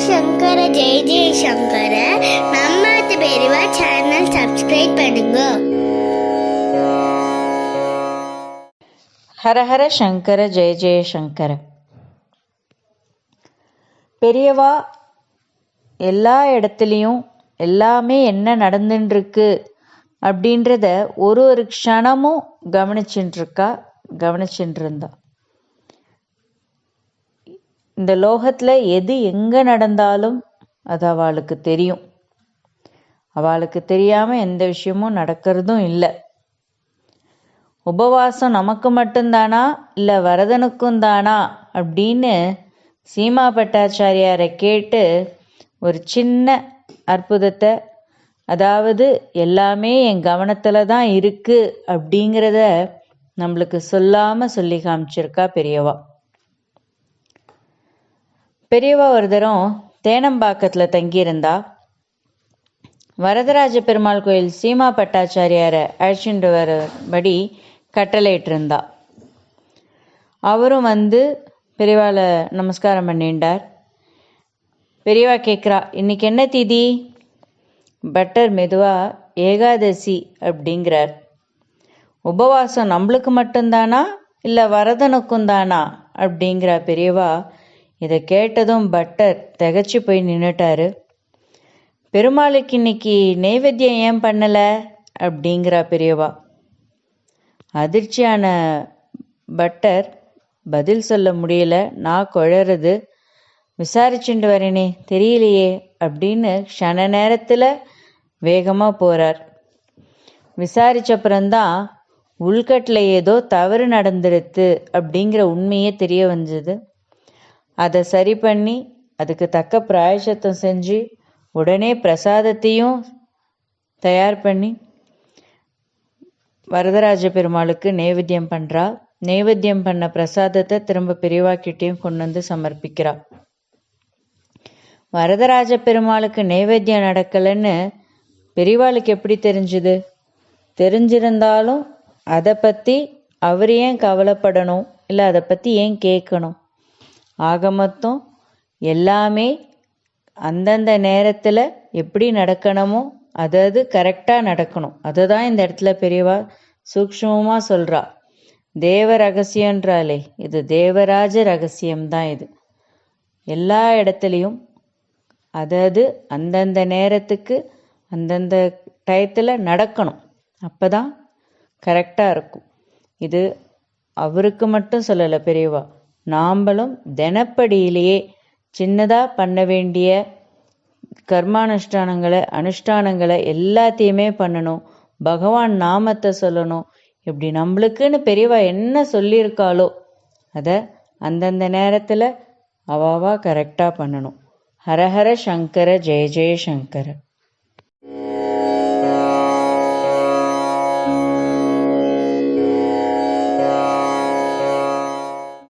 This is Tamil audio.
சங்கர ஜெய ஜெய சங்கர. நம்ம பெரியவா சேனல் சப்ஸ்கிரைப் பண்ணுங்க. ஹரஹர சங்கர ஜெய ஜெய சங்கர. பெரியவா எல்லா இடத்துலையும் எல்லாமே என்ன நடந்துட்டுருக்கு அப்படின்றத ஒரு க்ஷணமும் கவனிச்சுட்டு இருந்தா. இந்த லோகத்தில் எது எங்கே நடந்தாலும் அது அவளுக்கு தெரியும். அவளுக்கு தெரியாமல் எந்த விஷயமும் நடக்கிறதும் இல்லை. உபவாசம் நமக்கு மட்டும்தானா இல்லை வரதனுக்கும் தானா அப்படின்னு சீமா பட்டாச்சாரியாரை கேட்டு ஒரு சின்ன அற்புதத்தை, அதாவது எல்லாமே என் கவனத்தில் தான் இருக்குது அப்படிங்கிறத நம்மளுக்கு சொல்லாமல் சொல்லி காமிச்சிருக்கா பெரியவா. பெரியவா ஒரு தரம் தேனம்பாக்கத்தில் தங்கியிருந்தா. வரதராஜ பெருமாள் கோயில் சீமா பட்டாச்சாரியாரை அழைச்சிட்டு வரபடி கட்டளையிட்டிருந்தா. அவரும் வந்து பெரியவாளை நமஸ்காரம் பண்ணிண்டார். பெரியவா கேட்குறா, இன்னைக்கு என்ன திதி? பட்டர் மெதுவா ஏகாதசி அப்படிங்கிறார். உபவாசம் நம்மளுக்கு மட்டும்தானா இல்லை வரதனுக்கும் தானா அப்படிங்கிறா பெரியவா. இதை கேட்டதும் பட்டர் திகச்சு போய் நின்றுட்டாரு. பெருமாளுக்கு இன்னைக்கு நைவேத்தியம் ஏன் பண்ணலை அப்படிங்கிறா பெரியவா. அதிர்ச்சியான பட்டர் பதில் சொல்ல முடியல. நான் குழறது, விசாரிச்சுட்டு வரேனே தெரியலையே அப்படின்னு க்ஷண நேரத்தில் வேகமாக போகிறார். விசாரிச்சப்புறம்தான் உள்கட்டில் ஏதோ தவறு நடந்துடுது அப்படிங்கிற உண்மையே தெரிய வந்தது. அதை சரி பண்ணி அதுக்கு தக்க பிராயசத்தம் செஞ்சு உடனே பிரசாதத்தையும் தயார் பண்ணி வரதராஜ பெருமாளுக்கு நைவேத்தியம் பண்ணுறா. நைவேத்தியம் பண்ண பிரசாதத்தை திரும்ப பெரியவாக்கிட்டையும் கொண்டு வந்து சமர்ப்பிக்கிறா. வரதராஜ பெருமாளுக்கு நைவேத்தியம் நடக்கலைன்னு பெரியவாளுக்கு எப்படி தெரிஞ்சுது? தெரிஞ்சிருந்தாலும் அதை பற்றி அவர் ஏன் கவலைப்படணும், இல்லை அதை பற்றி ஏன் கேட்கணும்? ஆக மொத்தம் எல்லாமே அந்தந்த நேரத்தில் எப்படி நடக்கணுமோ அது கரெக்டாக நடக்கணும். அதை தான் இந்த இடத்துல பெரியவா சூக்ஷ்மமாக சொல்கிறா. தேவ ரகசியன்றாலே இது தேவராஜ ரகசியம்தான். இது எல்லா இடத்துலையும் அது அந்தந்த நேரத்துக்கு அந்தந்த டயத்தில் நடக்கணும். அப்போ தான் கரெக்டாக இருக்கும். இது அவருக்கு மட்டும் சொல்லலை பெரியவா, நாம்பளும் தினப்படியிலேயே சின்னதாக பண்ண வேண்டிய அனுஷ்டானங்களை எல்லாத்தையுமே பண்ணணும். பகவான் நாமத்தை சொல்லணும். இப்படி நம்மளுக்குன்னு பெரியவா என்ன சொல்லியிருக்காளோ அதை அந்தந்த நேரத்தில் அவாவா கரெக்டாக பண்ணணும். ஹரஹர சங்கர ஜெய ஜெய சங்கர.